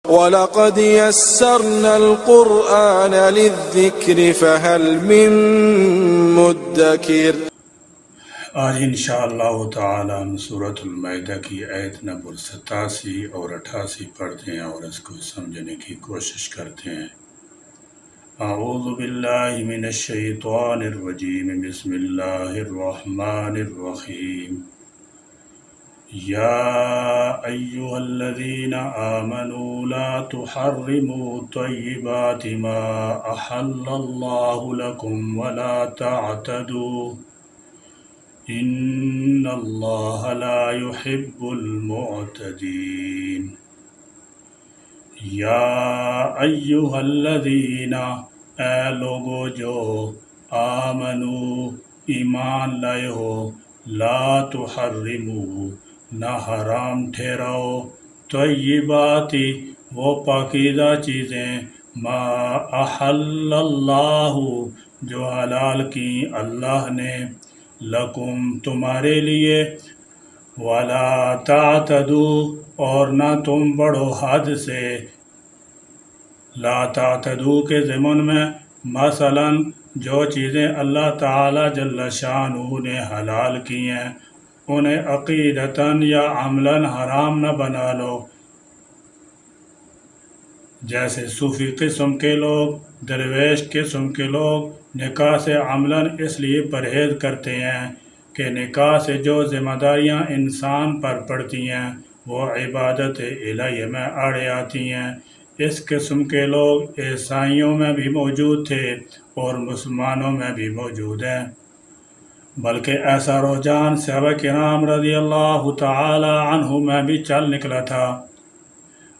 وَلَقَدْ يَسَّرْنَا الْقُرْآنَ لِلذِّكْرِ فَهَلْ مِن مُّدَّكِرٍ۔ آج انشاءاللہ تعالی ہم سورۃ المائدہ کی آیت نمبر 87 اور 88 پڑھتے ہیں اور اس کو سمجھنے کی کوشش کرتے ہیں۔ اعوذ باللہ من الشیطان الرجیم، بسم اللہ الرحمن الرحیم۔ یا ایہا الذین آمنوا لا تحرموا طیبات ما احل اللہ لکم ولا تعتدوا ان اللہ لا يحب المعتدین۔ یا ایہا الذین، اے لوگو جو آمنو ایمان لائے ہو، لا تحرمو نہ حرام ٹھہراؤ، طیباتی وہ پاکیزہ چیزیں، ما احل اللہ جو حلال کی اللہ نے، لکم تمہارے لیے، ولا تعتدو اور نہ تم بڑھو حد سے۔ لا تعتدو کے ضمن میں مثلا جو چیزیں اللہ تعالی جل شانہ نے حلال کی ہیں انہیں عقیدتاً یا عملاً حرام نہ بنا لو۔ جیسے صوفی قسم کے لوگ، درویش قسم کے لوگ نکاح سے عملاً اس لیے پرہیز کرتے ہیں کہ نکاح سے جو ذمہ داریاں انسان پر پڑتی ہیں وہ عبادت الہی میں آڑے آتی ہیں۔ اس قسم کے لوگ عیسائیوں میں بھی موجود تھے اور مسلمانوں میں بھی موجود ہیں، بلکہ ایسا رجحان صحابہ کرام رضی اللہ تعالی عنہ میں بھی چل نکلا تھا۔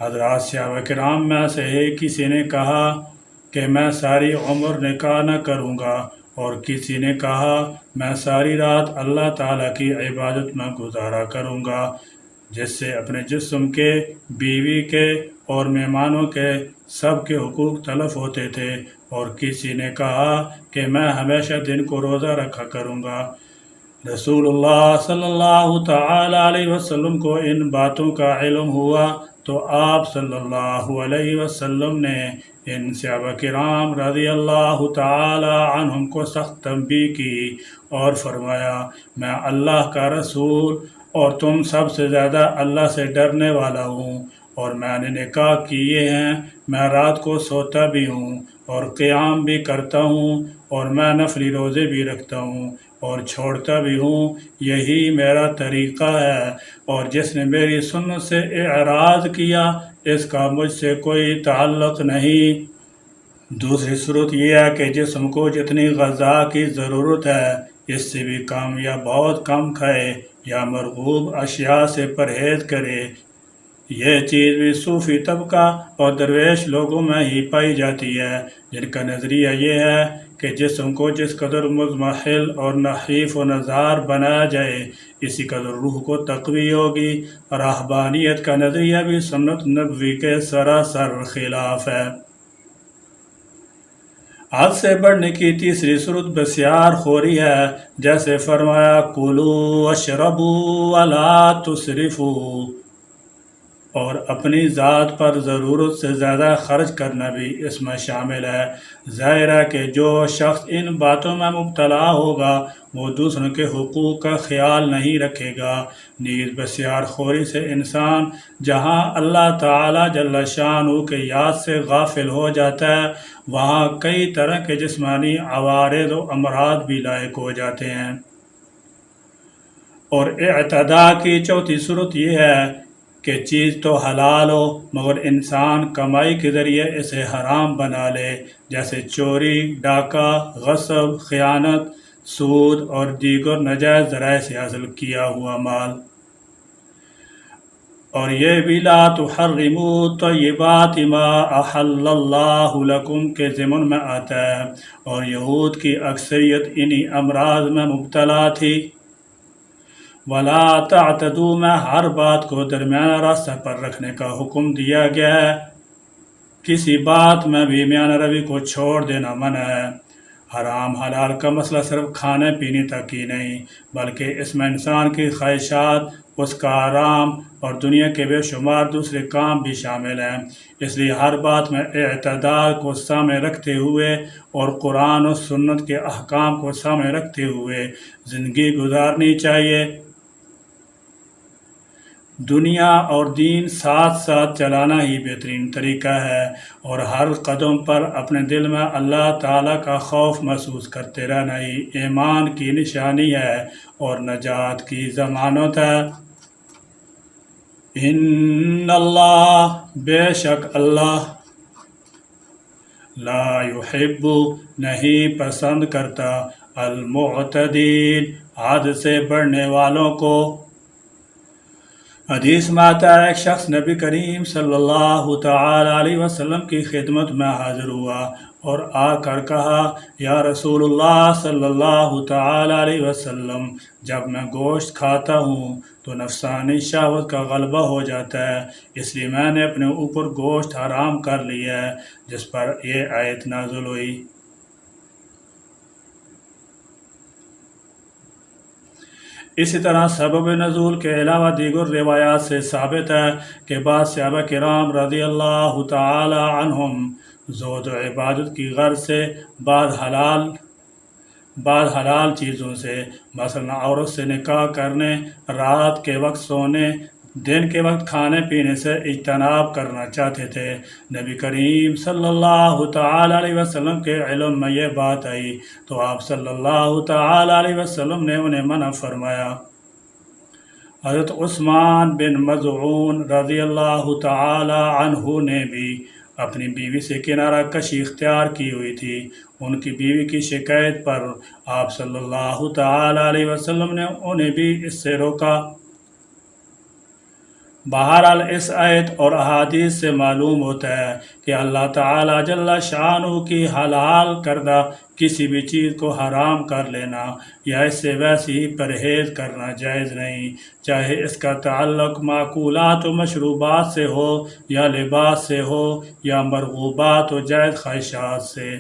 حضرات صحابہ کرام میں سے کسی نے کہا کہ میں ساری عمر نکاح نہ کروں گا، اور کسی نے کہا میں ساری رات اللہ تعالیٰ کی عبادت میں گزارا کروں گا، جس سے اپنے جسم کے، بیوی کے اور مہمانوں کے سب کے حقوق تلف ہوتے تھے، اور کسی نے کہا کہ میں ہمیشہ دن کو روزہ رکھا کروں گا۔ رسول اللہ صلی اللہ تعالی علیہ وسلم کو ان باتوں کا علم ہوا تو آپ صلی اللہ علیہ وسلم نے ان صحابہ کرام رضی اللہ تعالی عنہم کو سخت تنبیہ کی اور فرمایا، میں اللہ کا رسول اور تم سب سے زیادہ اللہ سے ڈرنے والا ہوں، اور میں نے نکاح کیے ہیں، میں رات کو سوتا بھی ہوں اور قیام بھی کرتا ہوں، اور میں نفلی روزے بھی رکھتا ہوں اور چھوڑتا بھی ہوں، یہی میرا طریقہ ہے، اور جس نے میری سنت سے اعراض کیا اس کا مجھ سے کوئی تعلق نہیں۔ دوسری صورت یہ ہے کہ جسم کو جتنی غذا کی ضرورت ہے اس سے بھی کم یا بہت کم کھائے یا مرغوب اشیاء سے پرہیز کرے۔ یہ چیز بھی صوفی طبقہ اور درویش لوگوں میں ہی پائی جاتی ہے، جن کا نظریہ یہ ہے کہ جسم کو جس قدر مضمحل اور نحیف و نزار بنایا جائے اسی قدر روح کو تقوی ہوگی۔ رہبانیت کا نظریہ بھی سنت نبوی کے سراسر خلاف ہے۔ حد سے بڑھنے کی تیسری صورت بسیار خوری ہے، جیسے فرمایا کُلُوا واشربوا ولا تسرفوا، اور اپنی ذات پر ضرورت سے زیادہ خرچ کرنا بھی اس میں شامل ہے۔ ظاہر ہے کہ جو شخص ان باتوں میں مبتلا ہوگا وہ دوسروں کے حقوق کا خیال نہیں رکھے گا۔ نیز بسیار خوری سے انسان جہاں اللہ تعالی جل شانہ کے یاد سے غافل ہو جاتا ہے وہاں کئی طرح کے جسمانی عوارض و امراض بھی لاحق ہو جاتے ہیں۔ اور اعتداء کی چوتھی صورت یہ ہے کہ چیز تو حلال ہو مگر انسان کمائی کے ذریعے اسے حرام بنا لے، جیسے چوری، ڈاکہ، غصب، خیانت، سود اور دیگر ناجائز ذرائع سے حاصل کیا ہوا مال۔ اور یہ بھی لا تحرموا طیبات ما احل اللہ لکم کے ضمن میں آتا ہے، اور یہود کی اکثریت انہی امراض میں مبتلا تھی۔ ولا تعتدوا میں ہر بات کو درمیانہ راستہ پر رکھنے کا حکم دیا گیا ہے، کسی بات میں بھی میانہ روی کو چھوڑ دینا منع ہے۔ حرام حلال کا مسئلہ صرف کھانے پینے تک ہی نہیں بلکہ اس میں انسان کی خواہشات اس کا آرام اور دنیا کے بے شمار دوسرے کام بھی شامل ہیں۔ اس لیے ہر بات میں اعتدال کو سامنے رکھتے ہوئے اور قرآن و سنت کے احکام کو سامنے رکھتے ہوئے زندگی گزارنی چاہیے۔ دنیا اور دین ساتھ ساتھ چلانا ہی بہترین طریقہ ہے، اور ہر قدم پر اپنے دل میں اللہ تعالیٰ کا خوف محسوس کرتے رہنا ہی ایمان کی نشانی ہے اور نجات کی ضمانت ہے۔ ان اللہ، بے شک اللہ، لا یحب، نہیں پسند کرتا، المعتدین، حد سے بڑھنے والوں کو۔ حدیث میں آتا ہے ایک شخص نبی کریم صلی اللہ تعالی علیہ وسلم کی خدمت میں حاضر ہوا اور آ کر کہا، یا رسول اللہ صلی اللہ تعالی علیہ وسلم، جب میں گوشت کھاتا ہوں تو نفسانی شہوت کا غلبہ ہو جاتا ہے، اس لیے میں نے اپنے اوپر گوشت حرام کر لیا ہے، جس پر یہ آیت نازل ہوئی۔ اسی طرح سبب نزول کے علاوہ دیگر روایات سے ثابت ہے کہ بعض صحابہ کرام رضی اللہ تعالی عنہم زہد و عبادت کی غرض سے بعض حلال چیزوں سے، مثلا عورت سے نکاح کرنے، رات کے وقت سونے، دن کے وقت کھانے پینے سے اجتناب کرنا چاہتے تھے۔ نبی کریم صلی اللہ تعالی علیہ وسلم کے علم میں یہ بات آئی تو آپ صلی اللہ تعالی علیہ وسلم نے انہیں منع فرمایا۔ حضرت عثمان بن مظعون رضی اللہ تعالی عنہ نے بھی اپنی بیوی سے کنارہ کشی اختیار کی ہوئی تھی۔ ان کی بیوی کی شکایت پر آپ صلی اللہ تعالی علیہ وسلم نے انہیں بھی اس سے روکا۔ بہرحال اس آیت اور احادیث سے معلوم ہوتا ہے کہ اللہ تعالیٰ جل شانہ کی حلال کردہ کسی بھی چیز کو حرام کر لینا یا اس سے ویسے ہی پرہیز کرنا جائز نہیں، چاہے اس کا تعلق معقولات و مشروبات سے ہو یا لباس سے ہو یا مرغوبات و جائز خواہشات سے۔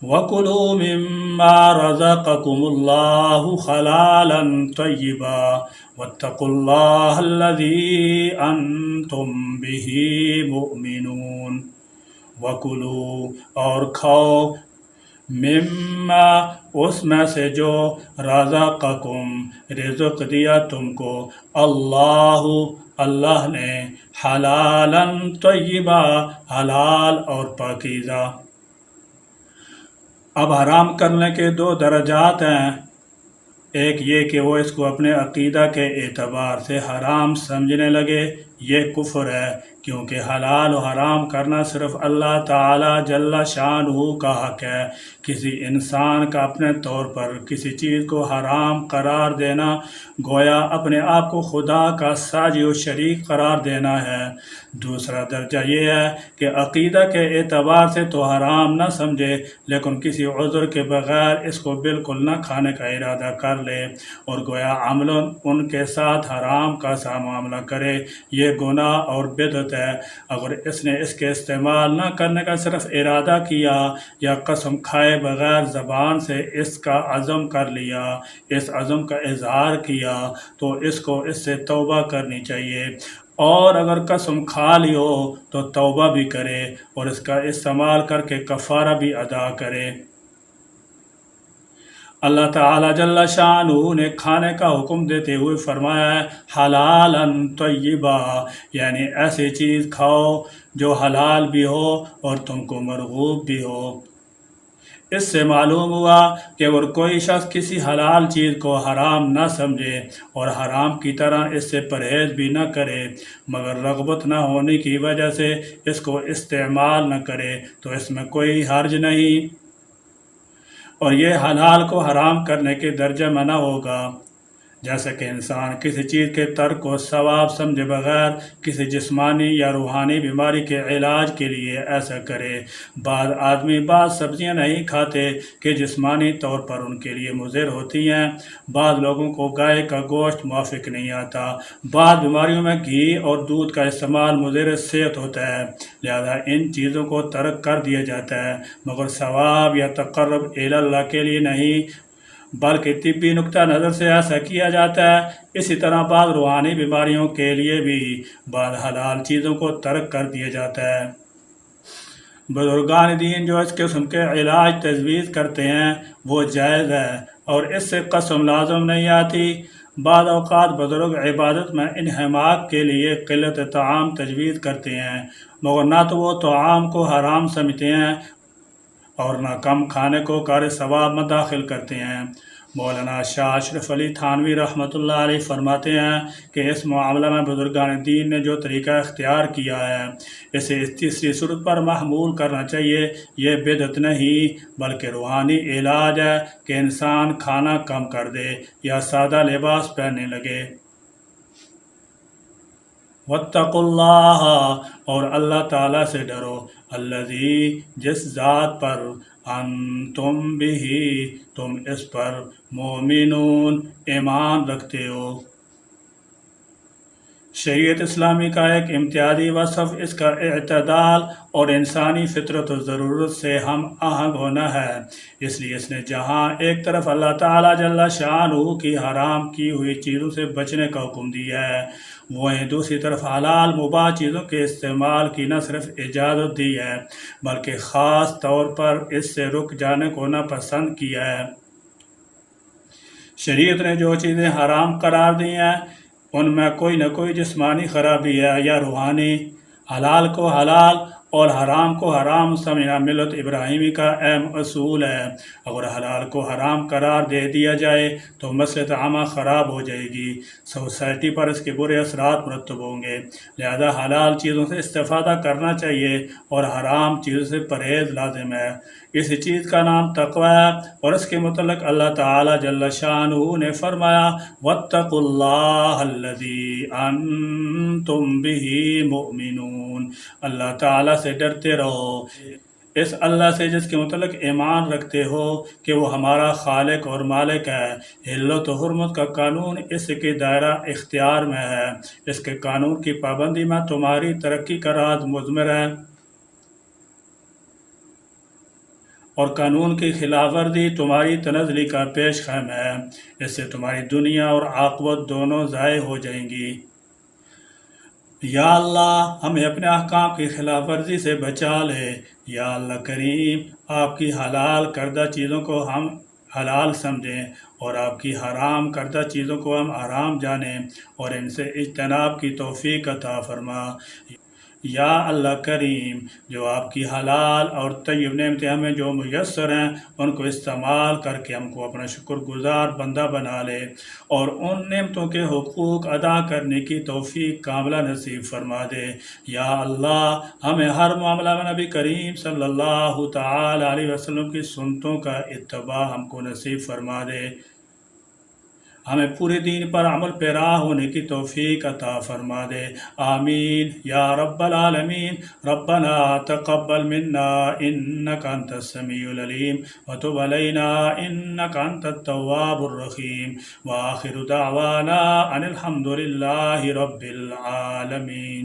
وَكُلُوا مِمَّا رَزَقَكُمُ اللَّهُ حَلَالًا طَيِّبًا وَاتَّقُوا اللَّهَ الَّذِي أَنْتُمْ بِهِ مُؤْمِنُونَ۔ وَكُلُوا، اور کھاؤ، مما، اس میں سے جو، رزقکم، رزق دیا تم کو، اللہ نے، حلالاً طیبا، حلال اور پاکیزہ۔ اب حرام کرنے کے دو درجات ہیں، ایک یہ کہ وہ اس کو اپنے عقیدہ کے اعتبار سے حرام سمجھنے لگے، یہ کفر ہے، کیونکہ حلال و حرام کرنا صرف اللہ تعالی جل شانہ کا حق ہے۔ کسی انسان کا اپنے طور پر کسی چیز کو حرام قرار دینا گویا اپنے آپ کو خدا کا ساجی و شریک قرار دینا ہے۔ دوسرا درجہ یہ ہے کہ عقیدہ کے اعتبار سے تو حرام نہ سمجھے، لیکن کسی عذر کے بغیر اس کو بالکل نہ کھانے کا ارادہ کر لے اور گویا عملاً ان کے ساتھ حرام کا سا معاملہ کرے، یہ گناہ اور بدعت ہے۔ اگر اس نے اس کے استعمال نہ کرنے کا صرف ارادہ کیا یا قسم کھائے بغیر زبان سے اس کا عزم کر لیا، اس عزم کا اظہار کیا، تو اس کو اس سے توبہ کرنی چاہیے، اور اگر قسم کھا لی ہو تو توبہ بھی کرے اور اس کا استعمال کر کے کفارہ بھی ادا کرے۔ اللہ تعالیٰ جل شانہ نے کھانے کا حکم دیتے ہوئے فرمایا ہے حلالاً طیبا، یعنی ایسی چیز کھاؤ جو حلال بھی ہو اور تم کو مرغوب بھی ہو۔ اس سے معلوم ہوا کہ اگر کوئی شخص کسی حلال چیز کو حرام نہ سمجھے اور حرام کی طرح اس سے پرہیز بھی نہ کرے مگر رغبت نہ ہونے کی وجہ سے اس کو استعمال نہ کرے تو اس میں کوئی حرج نہیں، اور یہ حلال کو حرام کرنے کے درجے میں نہ ہوگا۔ جیسا کہ انسان کسی چیز کے ترک کو ثواب سمجھے بغیر کسی جسمانی یا روحانی بیماری کے علاج کے لیے ایسا کرے۔ بعض آدمی بعض سبزیاں نہیں کھاتے کہ جسمانی طور پر ان کے لیے مضر ہوتی ہیں، بعض لوگوں کو گائے کا گوشت موافق نہیں آتا، بعض بیماریوں میں گھی اور دودھ کا استعمال مضر صحت ہوتا ہے، لہذا ان چیزوں کو ترک کر دیا جاتا ہے، مگر ثواب یا تقرب الی اللہ کے لیے نہیں، بلکہ طبی نقطہ نظر سے ایسا کیا جاتا ہے۔ اسی طرح بعض روحانی بیماریوں کے لیے بھی بعض حلال چیزوں کو ترک کر دیا جاتا ہے۔ بزرگان دین جو اس قسم کے علاج تجویز کرتے ہیں وہ جائز ہے اور اس سے قسم لازم نہیں آتی۔ بعض اوقات بزرگ عبادت میں انہماک کے لیے قلت طعام تجویز کرتے ہیں، مگر نہ تو وہ طعام کو حرام سمجھتے ہیں اور نہ کم کھانے کو کار ثواب میں داخل کرتے ہیں۔ مولانا شاہ اشرف علی تھانوی رحمۃ اللہ علیہ فرماتے ہیں کہ اس معاملہ میں بزرگان دین نے جو طریقہ اختیار کیا ہے اسے اس تیسری صورت پر محمول کرنا چاہیے۔ یہ بدعت نہیں بلکہ روحانی علاج ہے کہ انسان کھانا کم کر دے یا سادہ لباس پہننے لگے۔ واتقوا اللہ، اور اللہ تعالیٰ سے ڈرو، الذی، جس ذات پر، انتم بھی، تم اس پر، مومنون، ایمان رکھتے ہو۔ شریعت اسلامی کا ایک امتیازی وصف اس کا اعتدال اور انسانی فطرت و ضرورت سے ہم آہنگ ہونا ہے۔ اس لیے اس نے جہاں ایک طرف اللہ تعالیٰ جل شانہ کی حرام کی ہوئی چیزوں سے بچنے کا حکم دیا ہے، وہیں دوسری طرف حلال مباح چیزوں کے استعمال کی نہ صرف اجازت دی ہے بلکہ خاص طور پر اس سے رک جانے کو ناپسند کیا ہے۔ شریعت نے جو چیزیں حرام قرار دی ہیں ان میں کوئی نہ کوئی جسمانی خرابی ہے یا روحانی۔ حلال کو حلال اور حرام کو حرام سمجھنا ملت ابراہیمی کا اہم اصول ہے۔ اگر حلال کو حرام قرار دے دیا جائے تو مصلحت عامہ خراب ہو جائے گی، سوسائٹی پر اس کے برے اثرات مرتب ہوں گے۔ لہذا حلال چیزوں سے استفادہ کرنا چاہیے اور حرام چیزوں سے پرہیز لازم ہے۔ اسی چیز کا نام تقوی ہے اور اس کے متعلق اللہ تعالیٰ جل شانہ نے فرمایا واتقوا اللہ الذی انتم بہ مؤمنون، اللہ تعالیٰ سے ڈرتے رہو، اس اللہ سے جس کے متعلق ایمان رکھتے ہو کہ وہ ہمارا خالق اور مالک ہے۔ حلت و حرمت کا قانون اس کے دائرہ اختیار میں ہے، اس کے قانون کی پابندی میں تمہاری ترقی کا راز مضمر ہے اور قانون کی خلاف ورزی تمہاری تنزلی کا پیش خیم ہے، اس سے تمہاری دنیا اور عاقبت دونوں ضائع ہو جائیں گی۔ یا اللہ ہمیں اپنے احکام کی خلاف ورزی سے بچا لے۔ یا اللہ کریم آپ کی حلال کردہ چیزوں کو ہم حلال سمجھیں اور آپ کی حرام کردہ چیزوں کو ہم حرام جانیں اور ان سے اجتناب کی توفیق عطا فرما۔ یا اللہ کریم جو آپ کی حلال اور طیب نعمتیں ہمیں جو میسر ہیں ان کو استعمال کر کے ہم کو اپنا شکر گزار بندہ بنا لے اور ان نعمتوں کے حقوق ادا کرنے کی توفیق کاملہ نصیب فرما دے۔ یا اللہ ہمیں ہر معاملہ میں نبی کریم صلی اللہ تعالی علیہ وسلم کی سنتوں کا اتباع ہم کو نصیب فرما دے، ہمیں پورے دین پر عمل پیرا ہونے کی توفیق عطا فرما دے، آمین یا رب العالمین۔ ربنا تقبل منا انک انت السمیع العلیم وتب علینا انک انت التواب الرحیم، وآخر دعوانا ان الحمد للہ رب العالمین۔